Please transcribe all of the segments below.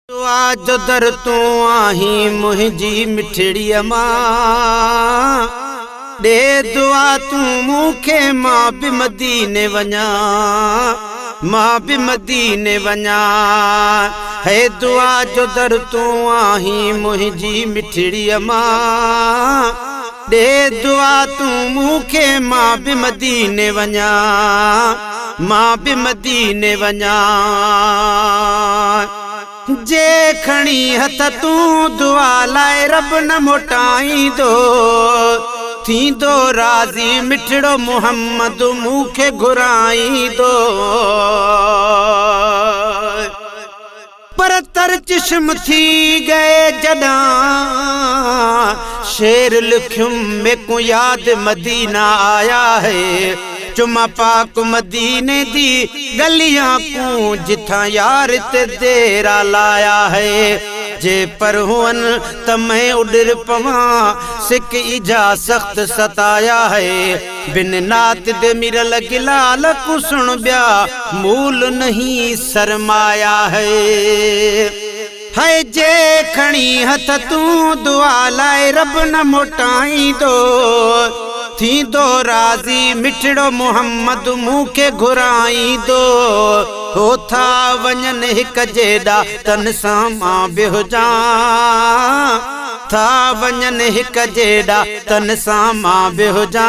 दुआ जो दर तू आही मुंहिंजी मिठड़ी मां दे दुआ तू मूंखे मां भी मदीने वञा मां भी मदीने वञा है दुआ जो दर तू आही मुंहिंजी मिठड़ी मां दे दुआ तू मूंखे मां भी मदीने वञा मां भी मदीने वञा जे खणी हथ तू दुआ लाए रब न मोटाई दो थींदो राज़ी मिठड़ो मोहम्मद मूंखे घुराई दो पर तर चश्म थी गए जडा शेर लिखुम में को याद मदीना आया है चुमा पाक मदीने दी गलियां को जिथा यार ते देरा लाया है जे पर हुअन तमें उडर पवा सिक इजा सख्त सताया है बिन नात दे मिरल गिलाल को सुन ब्या मूल नहीं शर्माया है जे खणी हथ तू दुआ लाए रब न मोटाई दो थींदो राज़ी मिठड़ो मोहम्मद मूंखे घुराई दो हो था वञन हिक जेड़ा तन सां मां बेहुजा था वञन हिक जेड़ा तन सां मां बेहुजा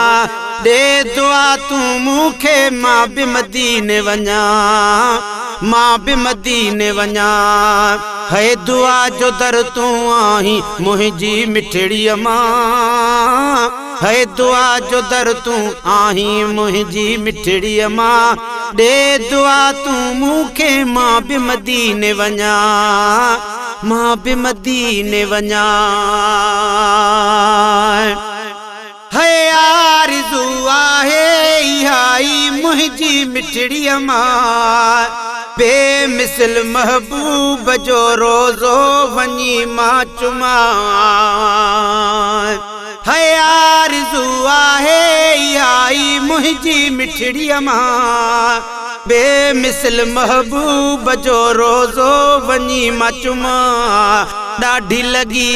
दे दुआ तू मूंखे मां भी मदीने वञा मां भी मदीने वञा है दुआ जो दर तू आही मुंहिंजी मिठड़ी मां है दुआ जो दर तू आही मुंहिंजी मिठड़ी मां दे दुआ तू मूंखे मां भी मदीने वञा मां भी मदीने वञा है आरज़ू आहे इहाई मुंहिंजी मिठड़ी मां बेमिसल महबूब जो रोज़ो वञी मां चुमा है आरज़ू आहे आई मुंहिंजी मिठड़ी मां बेमिसल महबूब जो रोज़ो वञी मां चुमा ॾाढी लगी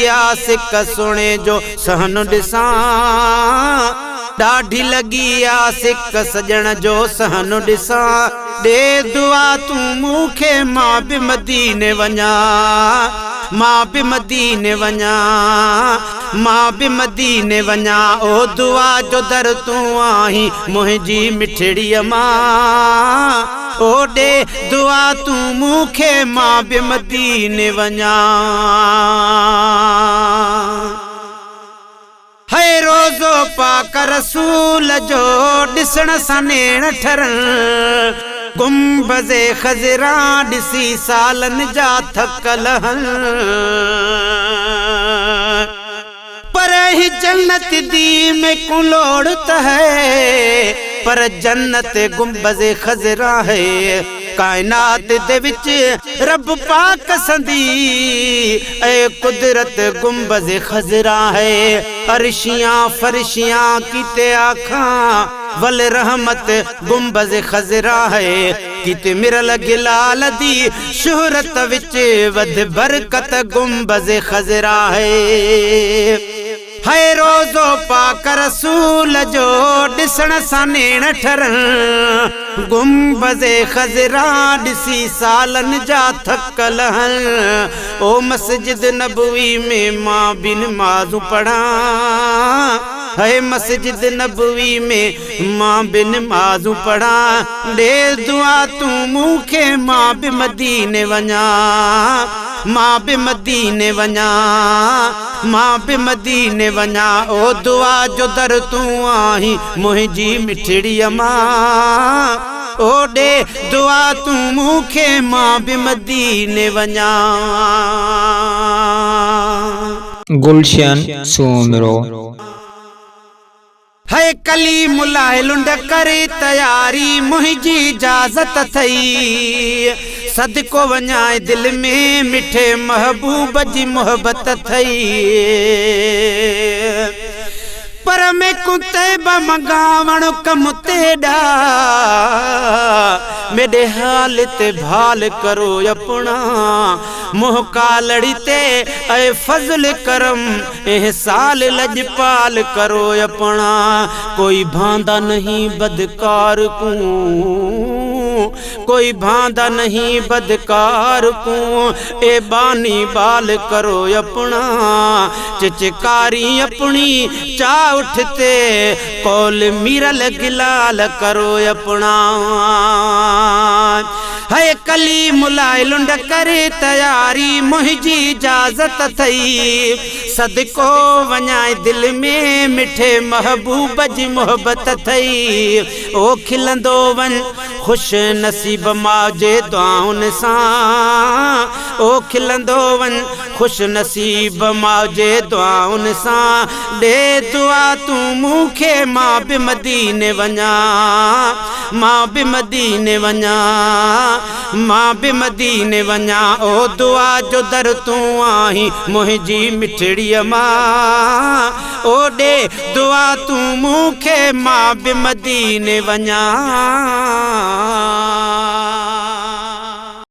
सिक सुणे जो सहन ॾिसां ॾाढी लगी सिक सजण जो सहन ॾिसां दे दुआ तू मूंखे मां भी मदीने वञा मां भी मदीने वञा मां भी मदीने वञा ओ दुआ जो दर तू आही मुंहिंजी मिठड़ी मां ओ दे दुआ तू मूंखे मां भी मदीने वञा है रोज़ो पाक रसूल जो ॾिसण सां नेण ठरन गुंबज़े खज़रा ॾिसी सालन जा थकल पर ही जन्नत दी में को लोड़त है पर जन्नत गुंबज़े खज़रा है कायनात दे विच रब पाक संदी ए कुदरत गुंबज़े खज़रा है अर्शियां फर्शियां किते आखा वल रहमत गुंबज़े खज़रा है किते मिरल गिलाल दी शोहरत विच वध बरकत गुंबज़े खज़रा है रोज़ो पाक रसूल जो ॾिसण सां नेण ठरन गुंबज़े खज़रा ॾिसी सालन जा थकल ओ मस्जिद नबवी में मां भी नमाज़ पढ़ा है मस्जिद नबवी में मां भी नमाज़ पढ़ा दे दुआ तू मूंखे मां भी मदीने वञा मां भी मदीने वञा मां भी मदीने वञा ओ दुआ जो दर तू आही मुंहिंजी मिठड़ी मां ओ दे दुआ तू मूंखे मां भी मदीने वञा गुलशन सोमरो है कली मुलाए लुंड करे तैयारी मुंहिंजी इजाज़त थई सदको वञाए दिल में मिठे महबूब जी मोहब्बत थई पर में कुते बमगावण कम तेड़ा मेरे हाल ते भाल करो अपना मोह कालड़ी ते ऐ फजल करम एहसाल लजपाल करो अपना कोई भांदा नहीं बदकार को कोई भांदा नहीं बदकार को ए बानी बाल करो अपना चिचकारी अपनी चा उठते कौल मिरल गिलाल करो अपना है कली मुलाय लुंड करे तैयारी मुझी इजाजत थई सदको वञाए दिल में मिठे महबूब जी मोहब्बत थई ओ खिलंदो वन खुश नसीब माजे दुआउन सां ओ खिलंदो वन खुश नसीब माजे दुआउन सां दे दुआ तू मूंखे मां बि मदीने वञा मां बि मदीने वञा मां बि मदीने वञा ओ दुआ जो दर तू आहीं मुंहिंजी मिठड़ीअ मां ओ ॾे दुआ तू मूंखे मां बि मदीने वञा।